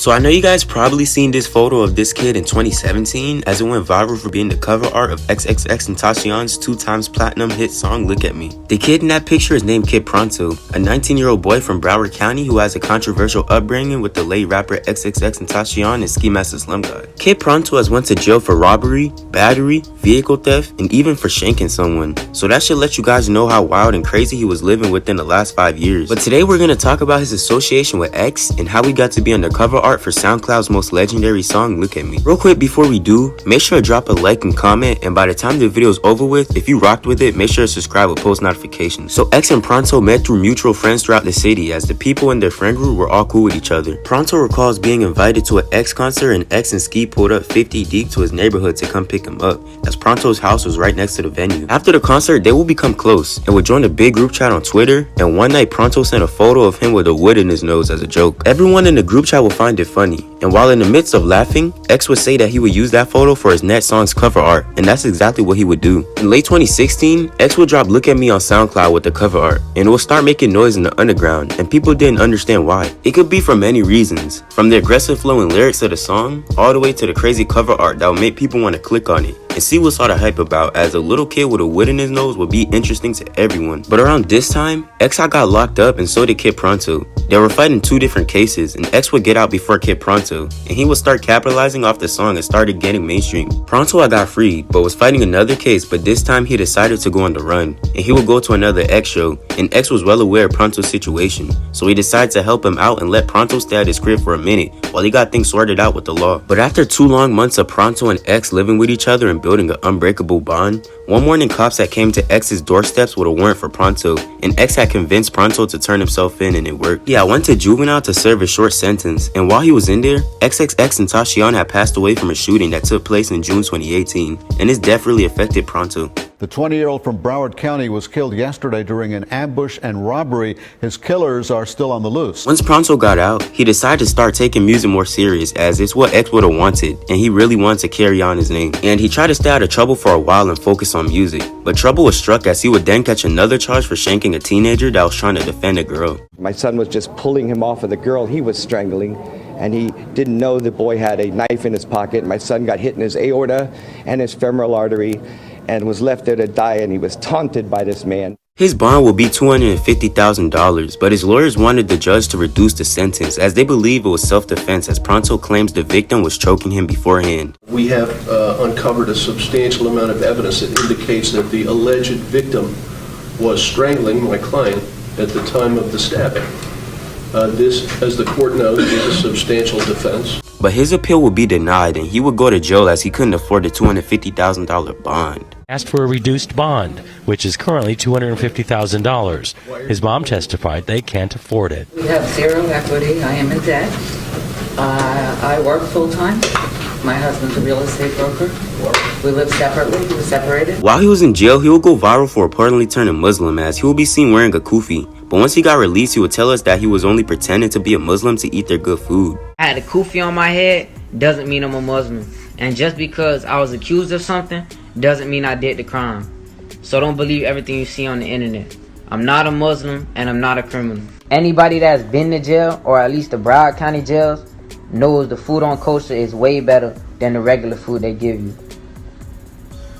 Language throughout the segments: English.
So I know you guys probably seen this photo of this kid in 2017 as it went viral for being the cover art of xxxtentacion's 2x platinum hit song Look At Me. The kid in that picture is named Kid Pronto, a 19-year-old boy from Broward County who has a controversial upbringing with the late rapper xxxtentacion and Ski Master Slum God. Kid Pronto has went to jail for robbery, battery, vehicle theft, and even for shanking someone. So that should let you guys know how wild and crazy he was living within the last 5 years. But today we're going to talk about his association with X and how we got to be on the cover art for SoundCloud's most legendary song Look At Me. Real quick before we do, make sure to drop a like and comment, and by the time the video is over with, if you rocked with it, make sure to subscribe with post notifications. So X and Pronto met through mutual friends throughout the city, as the people in their friend group were all cool with each other. Pronto recalls being invited to an X concert, and X and Ski pulled up 50 deep to his neighborhood to come pick him up, as Pronto's house was right next to the venue. After the concert, they will become close and would join a big group chat on Twitter, and one night Pronto sent a photo of him with a wood in his nose as a joke. Everyone in the group chat will find it funny, and while in the midst of laughing, X would say that he would use that photo for his next song's cover art, and that's exactly what he would do. In late 2016, X would drop Look At Me on SoundCloud with the cover art, and it would start making noise in the underground, and people didn't understand why. It could be for many reasons, from the aggressive flow and lyrics of the song, all the way to the crazy cover art that would make people want to click on it and see what's all the hype about, as a little kid with a wood in his nose would be interesting to everyone. But around this time, X got locked up, and so did Kid Pronto. They were fighting two different cases, and X would get out before Kid Pronto, and he would start capitalizing off the song and started getting mainstream. Pronto got freed, but was fighting another case, but this time he decided to go on the run, and he would go to another X show, and X was well aware of Pronto's situation, so he decided to help him out and let Pronto stay at his crib for a minute while he got things sorted out with the law. But after 2 long months of Pronto and X living with each other and building an unbreakable bond, one morning cops had came to X's doorsteps with a warrant for Pronto, and X had convinced Pronto to turn himself in, and it worked. Yeah, I went to juvenile to serve a short sentence, and while he was in there, xxxtentacion had passed away from a shooting that took place in June 2018, and his death really affected Pronto. The 20-year-old from Broward County was killed yesterday during an ambush and robbery. His killers are still on the loose. Once Pronto got out, he decided to start taking music more serious, as it's what X would have wanted, and he really wanted to carry on his name. And he tried to stay out of trouble for a while and focus on music, but trouble was struck as he would then catch another charge for shanking a teenager that was trying to defend a girl. My son was just pulling him off of the girl he was strangling, and he didn't know the boy had a knife in his pocket. My son got hit in his aorta and his femoral artery and was left there to die, and he was taunted by this man. His bond will be $250,000, but his lawyers wanted the judge to reduce the sentence as they believe it was self-defense, as Pronto claims the victim was choking him beforehand. We have uncovered a substantial amount of evidence that indicates that the alleged victim was strangling my client at the time of the stabbing. This, as the court knows, is a substantial defense. But his appeal would be denied, and he would go to jail as he couldn't afford the $250,000 bond. Asked for a reduced bond, which is currently $250,000. His mom testified they can't afford it. We have zero equity. I am in debt. I work full-time. My husband's a real estate broker. We live separately. We were separated. While he was in jail, he would go viral for reportedly turning Muslim, as he would be seen wearing a kufi. But once he got released, he would tell us that he was only pretending to be a Muslim to eat their good food. I had a kufi on my head doesn't mean I'm a Muslim. And just because I was accused of something doesn't mean I did the crime. So don't believe everything you see on the internet. I'm not a Muslim and I'm not a criminal. Anybody that's been to jail, or at least the Broward County jails, knows the food on kosher is way better than the regular food they give you.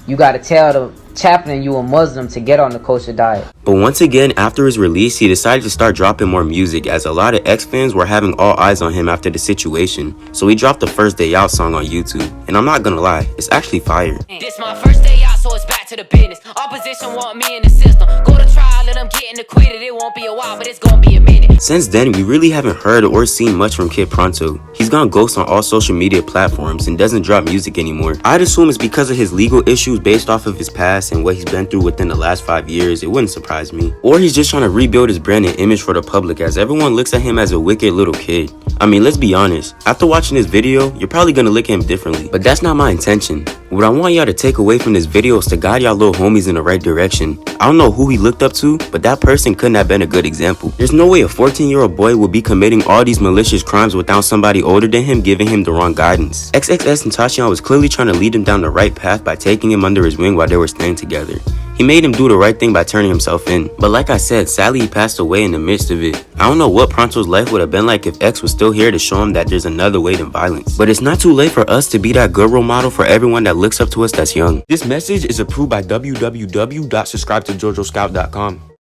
You gotta tell the chaplain you a Muslim to get on the kosher diet. But once again, after his release, he decided to start dropping more music, as a lot of X fans were having all eyes on him after the situation. So he dropped the First Day Out song on YouTube, and I'm not gonna lie, it's actually fire. This my first day out, so it's back to the business. Opposition want me in the system. Go to trial and I'm getting acquitted. It won't be a while, but it's gonna be a minute. Since then, we really haven't heard or seen much from Kid Pronto. He's gone ghost on all social media platforms and doesn't drop music anymore. I'd assume it's because of his legal issues based off of his past and what he's been through within the last 5 years. It wouldn't surprise me. Or he's just trying to rebuild his brand and image for the public, as everyone looks at him as a wicked little kid. I mean, let's be honest. After watching this video, you're probably gonna look at him differently, but that's not my intention. What I want y'all to take away from this video is to guide y'all little homies in the right direction. I don't know who he looked up to, but that person couldn't have been a good example. There's no way a 14-year-old boy would be committing all these malicious crimes without somebody older than him giving him the wrong guidance. xxxtentacion was clearly trying to lead him down the right path by taking him under his wing while they were staying together. He made him do the right thing by turning himself in. But like I said, sadly he passed away in the midst of it. I don't know what Pronto's life would have been like if X was still here to show him that there's another way than violence. But it's not too late for us to be that good role model for everyone that looks up to us that's young. This message is approved by www.subscribetojojo.scout.com.